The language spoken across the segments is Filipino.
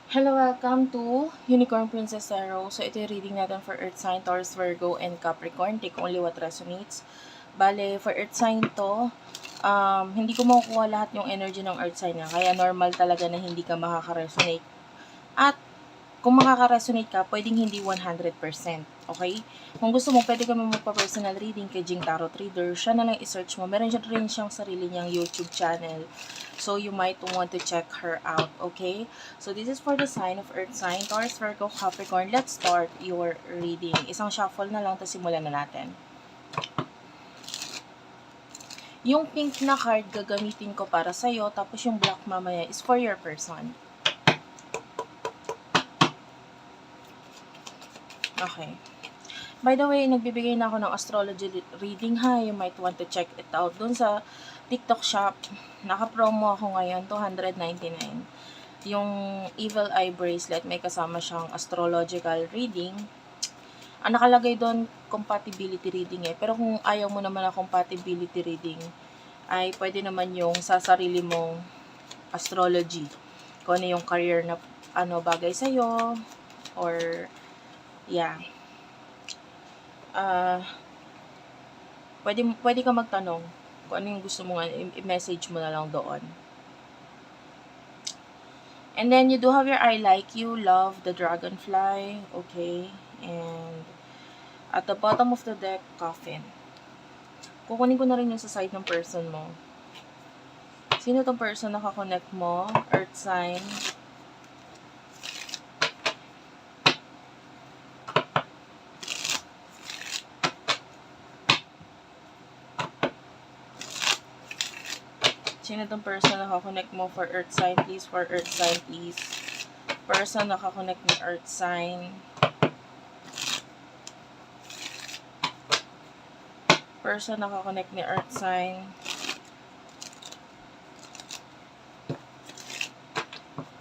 Hello, welcome to Unicorn Princess Tarot. So, ito yung reading natin for Earth Sign, Taurus, Virgo, and Capricorn. Take only what resonates. Bale, for Earth Sign to, hindi ko makukuha lahat yung energy ng Earth Sign na. Kaya normal talaga na hindi ka makaka-resonate. At kung makaka-resonate ka, pwedeng hindi 100%. Okay? Kung gusto mo, pwede ka mo magpa-personal reading kay Jing Tarot Reader. Siya na lang i-search mo. Meron siya rin siyang sarili niyang YouTube channel. So, you might want to check her out. Okay? So, this is for the sign of Earth sign, Taurus, Virgo, Capricorn. Let's start your reading. Isang shuffle na lang, tapos simulan na natin. Yung pink na card gagamitin ko para sa'yo, tapos yung black mamaya is for your person. Okay. By the way, nagbibigay na ako ng astrology reading ha. You might want to check it out. Doon sa TikTok shop, naka-promo ako ngayon, $299. Yung Evil Eye Bracelet, may kasama siyang astrological reading. Ang nakalagay doon, compatibility reading eh. Pero kung ayaw mo naman ng compatibility reading, ay pwede naman yung sa sarili mong astrology. Kung ano yung career na bagay sa'yo, or yeah. Pwede ka magtanong kung ano yung gusto mo, i-message mo na lang doon. And then you do have your I like you, love, the dragonfly, okay? And at the bottom of the deck, coffin. Kukunin ko na rin yung sa side ng person mo. Sino tong person na kakonect mo? Earth sign. Sino tong person na kakonect mo for Earth sign, please? For Earth sign, please. Person na kakonect ni Earth sign. Person na kakonect ni Earth sign.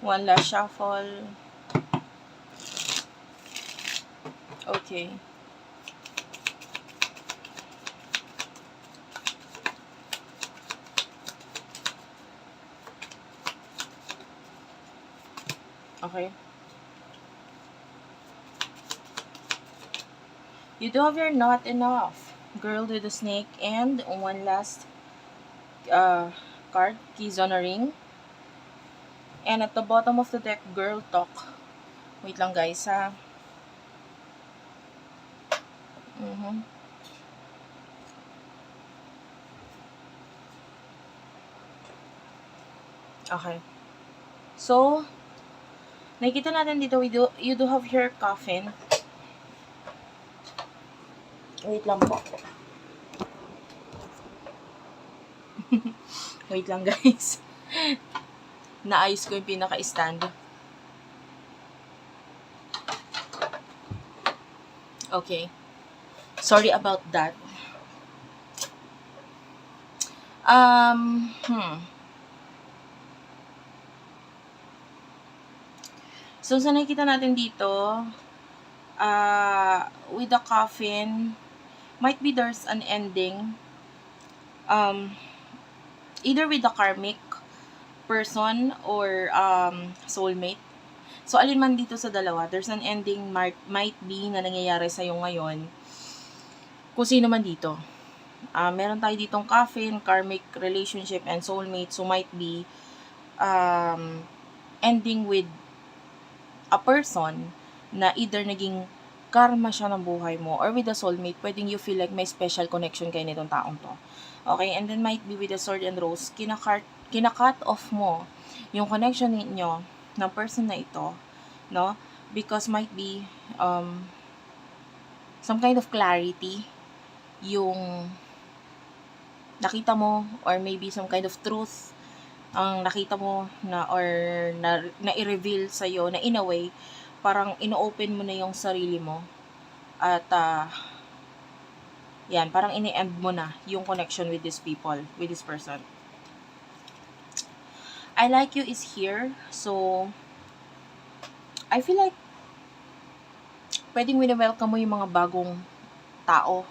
One last shuffle. Okay. Okay. You do have your not enough. Girl with a snake, and one last card, keys on a ring. And at the bottom of the deck, girl talk. Wait lang guys ha. Okay. So, nakikita natin dito, you do have your coffin. Wait lang po. Wait lang guys. Naayos ko yung pinaka-stand. Okay. Sorry about that. So, sa nakikita natin dito, with the coffin, might be there's an ending. Either with the karmic person or soulmate. So, alin man dito sa dalawa, there's an ending might be na nangyayari sa'yo ngayon. Kung sino man dito. Meron tayo ditong coffin, karmic relationship, and soulmate. So, might be ending with a person na either naging karma siya ng buhay mo, or with a soulmate, pwedeng you feel like may special connection kayo nitong taong to. Okay, and then might be with the sword and rose, kinakat off mo yung connection ninyo ng person na ito, no? Because might be some kind of clarity yung nakita mo, or maybe some kind of truth ang nakita mo na, or na i-reveal sa'yo, na in a way, parang ino-open mo na yung sarili mo. At, yan, parang ini-end mo na yung connection with this people, with this person. I like you is here. So, I feel like, pwedeng wini-welcome mo yung mga bagong tao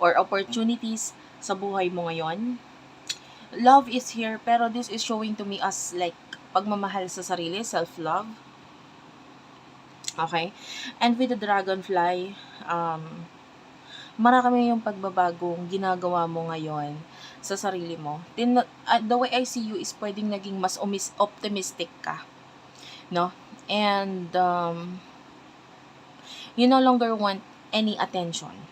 or opportunities sa buhay mo ngayon. Love is here, pero this is showing to me as like pagmamahal sa sarili, self-love. Okay? And with the dragonfly, marami yung pagbabagong ginagawa mo ngayon sa sarili mo. The way I see you is pwedeng naging mas optimistic ka, no? And you no longer want any attention.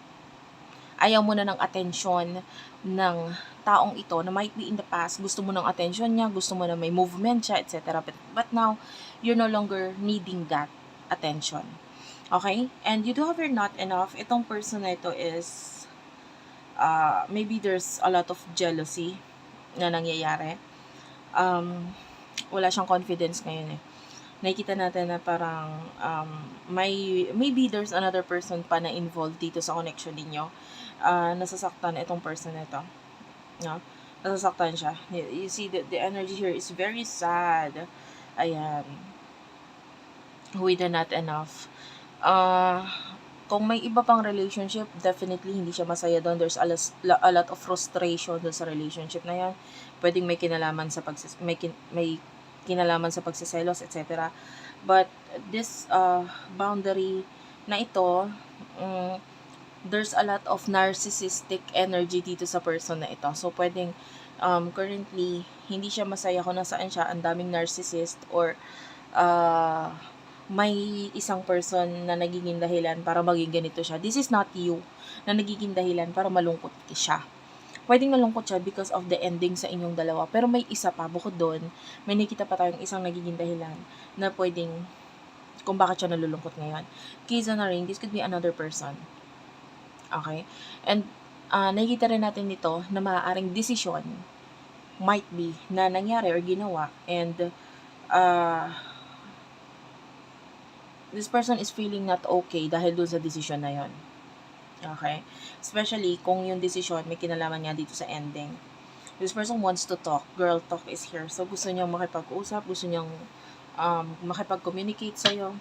Ayaw mo na ng attention ng taong ito na might be in the past, gusto mo ng attention niya, gusto mo na may movement siya, etc. But now, you're no longer needing that attention. Okay? And you do have your not enough. Itong person na ito is, maybe there's a lot of jealousy na nangyayari. Wala siyang confidence ngayon eh. Nakikita natin na parang maybe there's another person pa na involved dito sa connection ninyo. Nasasaktan itong person na ito. No? Nasasaktan siya. You see, the energy here is very sad. Ayan. With the not enough. Kung may iba pang relationship, definitely hindi siya masaya doon. There's a lot of frustration doon sa relationship na yan. Pwedeng may kinalaman sa may kinalaman sa pagsiselos, etc. But this boundary na ito, there's a lot of narcissistic energy dito sa person na ito. So, pwedeng currently, hindi siya masaya kung nasaan siya, ang daming narcissist, or may isang person na nagiging dahilan para maging ganito siya. This is not you na nagiging dahilan para malungkot siya. Pwedeng malungkot siya because of the ending sa inyong dalawa. Pero may isa pa, bukod doon, may nakita pa tayong isang nagiging dahilan na pwedeng kung bakit siya nalulungkot ngayon. Case na ring, this could be another person. Okay? And nakikita rin natin nito na maaaring decision might be na nangyari or ginawa, and this person is feeling not okay dahil doon sa decision na yon. Okay? Especially kung yung decision may kinalaman nga dito sa ending. This person wants to talk. Girl talk is here. So, gusto niyang makipag-usap, gusto niyang makipag-communicate sa'yo.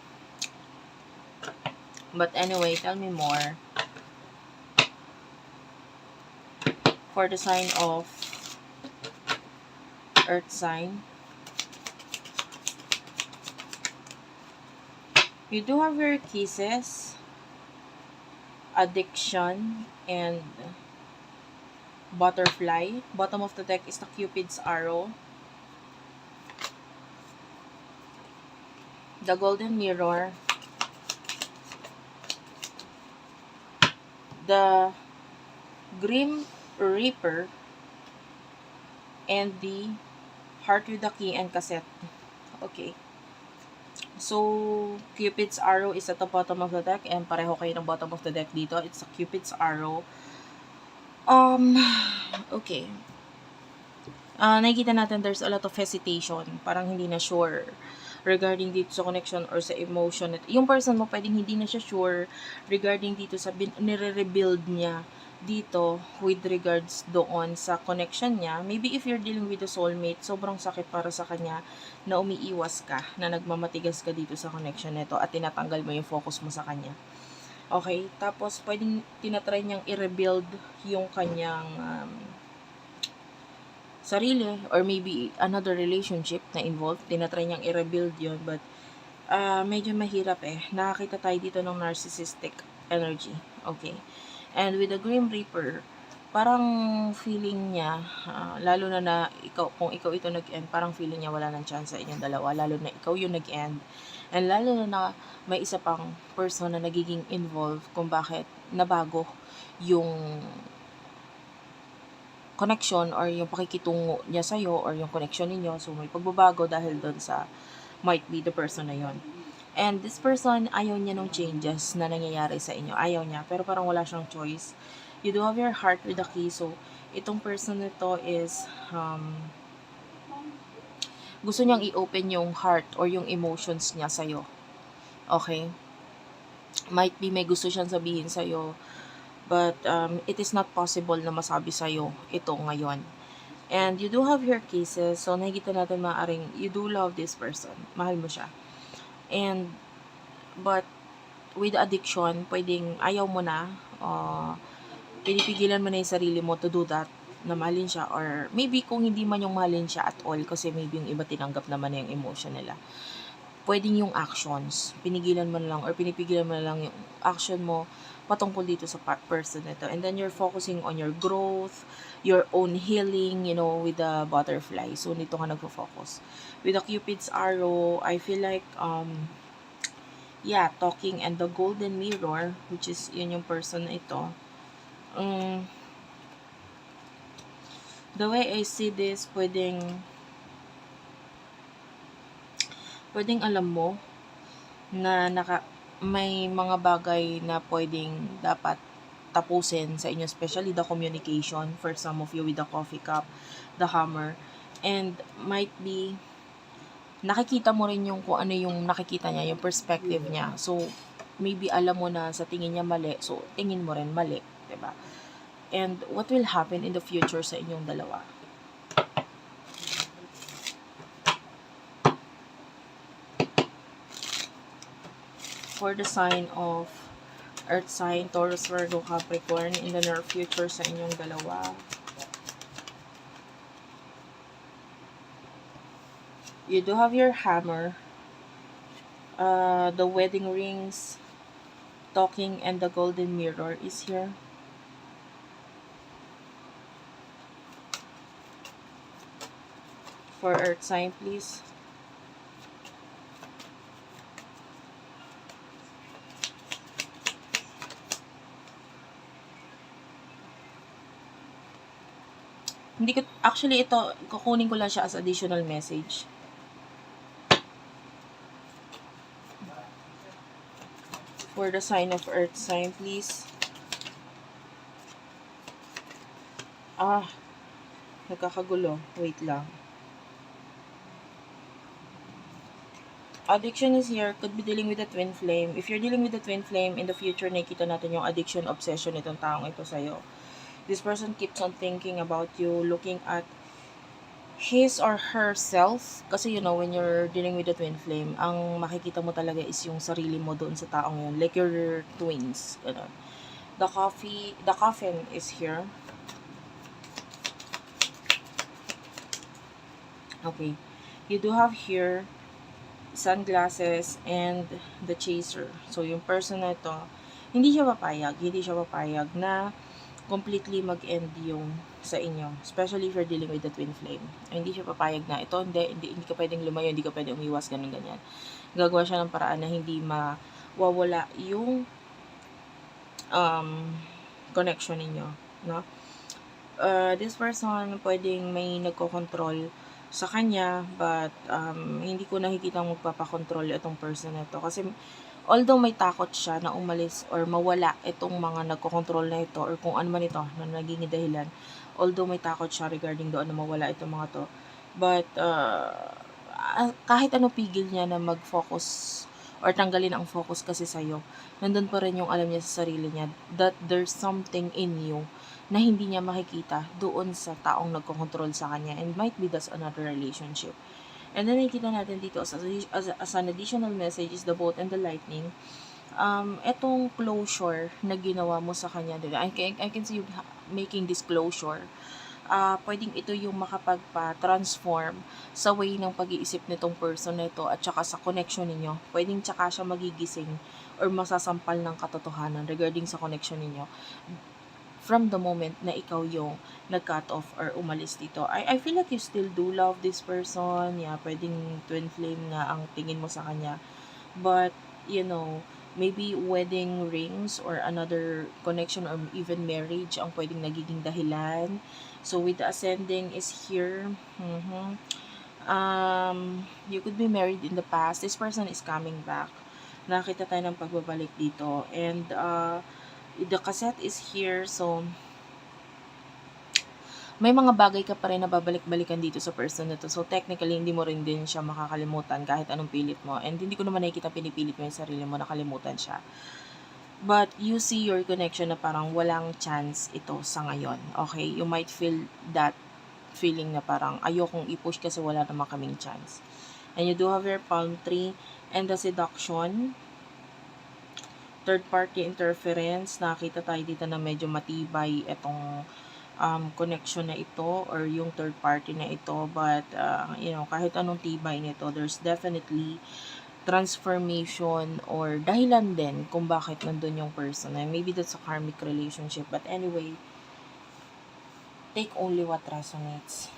But anyway, tell me more. For the sign of Earth sign, you do have your kisses, addiction, and butterfly. Bottom of the deck is the Cupid's arrow. The golden mirror. The grim reaper. And the heart with the key and cassette. Okay. So, Cupid's arrow is at the bottom of the deck, and pareho kayo ng bottom of the deck dito. It's a Cupid's arrow. Okay. Nakikita natin there's a lot of hesitation. Parang hindi na sure regarding dito sa connection or sa emotion. Yung person mo, pwedeng hindi na siya sure regarding dito sa nire-rebuild niya dito with regards doon sa connection niya. Maybe if you're dealing with a soulmate, sobrang sakit para sa kanya na umiiwas ka, na nagmamatigas ka dito sa connection nito at tinatanggal mo yung focus mo sa kanya. Okay? Tapos, pwedeng tinatry niyang i-rebuild yung kanyang sarili, or maybe another relationship na involved. Tinatry niyang i-rebuild yun, but medyo mahirap eh. Nakakita tayo dito ng narcissistic energy. Okay? And with the Grim Reaper, parang feeling niya, lalo na kung ikaw ito nag-end, parang feeling niya wala nang chance sa inyong dalawa, lalo na ikaw yung nag-end. And lalo na may isa pang person na nagiging involved kung bakit nabago yung connection or yung pakikitungo niya sa'yo or yung connection ninyo. So, may pagbabago dahil doon sa might be the person na yon. And this person, ayaw niya ng changes na nangyayari sa inyo. Ayaw niya, pero parang wala siyang choice. You do have your heart with the key. So, itong person nito is, gusto niyang i-open yung heart or yung emotions niya sa'yo. Okay? Might be may gusto siyang sabihin sa'yo, but it is not possible na masabi sa'yo ito ngayon. And you do have your cases. So, nakikita natin maaaring you do love this person. Mahal mo siya. And, but, with addiction, pwedeng ayaw mo na, pinipigilan mo na yung sarili mo to do that, na mahalin siya, or maybe kung hindi man yung mahalin siya at all, kasi maybe yung iba tinanggap naman na yung emotion nila. pwedeng yung actions, pinigilan mo na lang or pinipigilan mo na lang yung action mo patungkol dito sa person nito. And then you're focusing on your growth, your own healing, with the butterfly. So, nito ka nagfo-focus. With the Cupid's arrow, I feel like, talking and the golden mirror, which is, yun yung person na ito. The way I see this, pwedeng alam mo na may mga bagay na pwedeng dapat tapusin sa inyo, especially the communication for some of you with the coffee cup, the hammer, and might be nakikita mo rin yung kung ano yung nakikita niya, yung perspective niya. So, maybe alam mo na sa tingin niya mali, so tingin mo rin mali, 'di ba? And what will happen in the future sa inyong dalawa? For the sign of Earth sign, Taurus, Virgo, Capricorn, in the near future sa inyong dalawa. You do have your hammer, the wedding rings, talking, and the golden mirror is here. For Earth sign, please. Hindi ko, actually ito, kukunin ko lang siya as additional message. For the sign of Earth sign, please. Nagkakagulo. Wait lang. Addiction is here. Could be dealing with a twin flame. If you're dealing with a twin flame, in the future, nakikita natin yung addiction, obsession itong taong ito sa'yo. This person keeps on thinking about you, looking at his or herself. Kasi when you're dealing with a twin flame, ang makikita mo talaga is yung sarili mo doon sa taong yun. Like your twins. Ganun. The coffin is here. Okay. You do have here sunglasses and the chaser. So, yung person na ito, hindi siya papayag na completely mag-end yung sa inyo. Especially if you're dealing with the twin flame. Hindi siya papayag na ito, hindi ka pwedeng lumayo, hindi ka pwedeng umiwas, ganyan. Gagawa siya ng paraan na hindi mawawala yung connection ninyo, no? This person pwedeng may nagko-control sa kanya, but hindi ko nakikita magpapakontrol itong person na ito. Kasi although may takot siya na umalis or mawala itong mga nagko-control na ito or kung ano man ito na naging dahilan, although may takot siya regarding doon na mawala itong mga to, but kahit ano pigil niya na mag-focus or tanggalin ang focus kasi sa'yo, nandun pa rin yung alam niya sa sarili niya that there's something in you na hindi niya makikita doon sa taong nagko-control sa kanya, and might be that's another relationship. And then nakikita natin dito as an additional message is the boat and the lightning. Etong closure na ginawa mo sa kanya, diba? I can see you making this closure. Pwedeng ito yung makapagpa-transform sa way ng pag-iisip nitong person na ito at saka sa connection ninyo. Pwedeng tsaka siya magigising or masasampal ng katotohanan regarding sa connection ninyo from the moment na ikaw yung nag-cut off or umalis dito. I feel like you still do love this person. Yeah, pwedeng twin flame nga ang tingin mo sa kanya. But, maybe wedding rings or another connection or even marriage ang pwedeng nagiging dahilan. So, with the ascending is here. You could be married in the past. This person is coming back. Nakita tayo ng pagbabalik dito. And, the cassette is here, so may mga bagay ka pa rin na babalik-balikan dito sa person na to. So, technically, hindi mo rin din siya makakalimutan kahit anong pilit mo. And hindi ko naman nakikita pinipilit mo yung sarili mo, nakalimutan siya. But, you see your connection na parang walang chance ito sa ngayon. Okay? You might feel that feeling na parang ayokong i-push kasi wala naman kaming chance. And you do have your palm tree and the seduction. Third-party interference, nakita tayo dito na medyo matibay itong connection na ito or yung third party na ito, but kahit anong tibay nito, there's definitely transformation or dahilan din kung bakit nandun yung person na yun. Maybe that's a karmic relationship. But anyway, take only what resonates.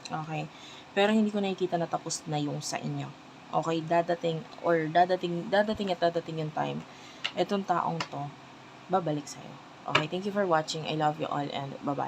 Okay? Pero hindi ko nakikita na tapos na yung sa inyo. Okay? Dadating at dadating yung time. Etong taong to, babalik sa'yo. Okay? Thank you for watching. I love you all and bye-bye.